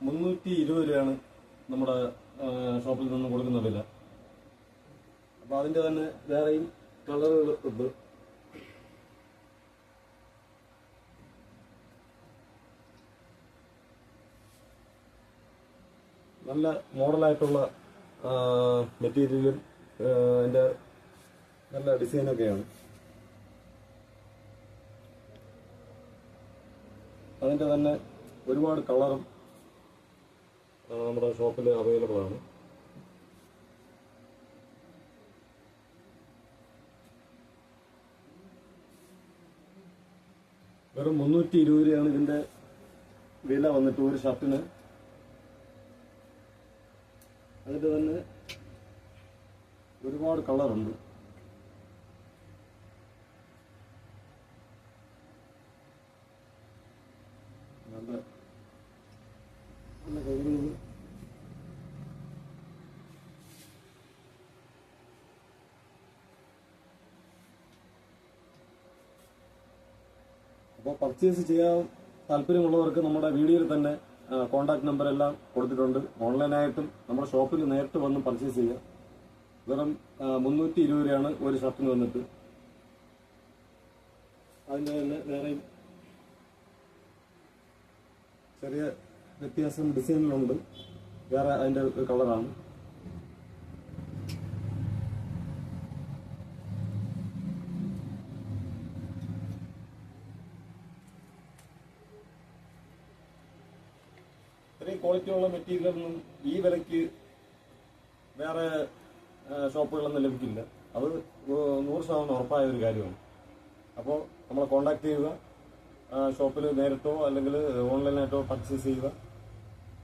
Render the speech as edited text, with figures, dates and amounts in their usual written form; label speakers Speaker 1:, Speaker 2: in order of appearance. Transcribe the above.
Speaker 1: 320 രൂപയാണ് നമ്മുടെ ഷോപ്പിൽ നിന്ന് കൊടുക്കുന്ന വില. അപ്പോൾ അതിൻ്റെ തന്നെ വേറെയും കളറുകൾ ഉണ്ട്. നല്ല മോഡലായിട്ടുള്ള മെറ്റീരിയലും അതിൻ്റെ നല്ല ഡിസൈനൊക്കെയാണ്. അതിൻ്റെ തന്നെ ഒരുപാട് കളറും നമ്മുടെ ഷോപ്പിൽ അവൈലബിൾ ആണ്. വെറും 320 രൂപയാണ് ഇതിൻ്റെ വില വന്നിട്ട് ഒരു ഷർട്ടിന്. അതിൻ്റെ തന്നെ ഒരുപാട് കളറുണ്ട്. നല്ല നല്ല കളറുകൾ. അപ്പോൾ പർച്ചേസ് ചെയ്യാൻ താല്പര്യമുള്ളവർക്ക് നമ്മുടെ വീഡിയോയിൽ തന്നെ കോൺടാക്ട് നമ്പർ എല്ലാം കൊടുത്തിട്ടുണ്ട്. ഓൺലൈനായിട്ടും നമ്മുടെ ഷോപ്പിൽ നേരിട്ട് വന്ന് പർച്ചേസ് ചെയ്യാം. വെറും 320 രൂപയാണ് ഒരു ഷർട്ടിന് വന്നിട്ട്. അതിൻ്റെ തന്നെ വേറെയും ചെറിയ വ്യത്യാസം ഡിസൈനിലുണ്ട്. വേറെ അതിൻ്റെ ഒരു കളറാണ്. ഇത്രയും ക്വാളിറ്റിയുള്ള മെറ്റീരിയലൊന്നും ഈ വിലയ്ക്ക് വേറെ ഷോപ്പുകളൊന്നും ലഭിക്കില്ല. അത് 100% ഉറപ്പായ ഒരു കാര്യമാണ്. അപ്പോൾ നമ്മളെ കോൺടാക്ട് ചെയ്യുക. ഷോപ്പിൽ നേരിട്ടോ അല്ലെങ്കിൽ ഓൺലൈനായിട്ടോ പർച്ചേസ് ചെയ്യുക.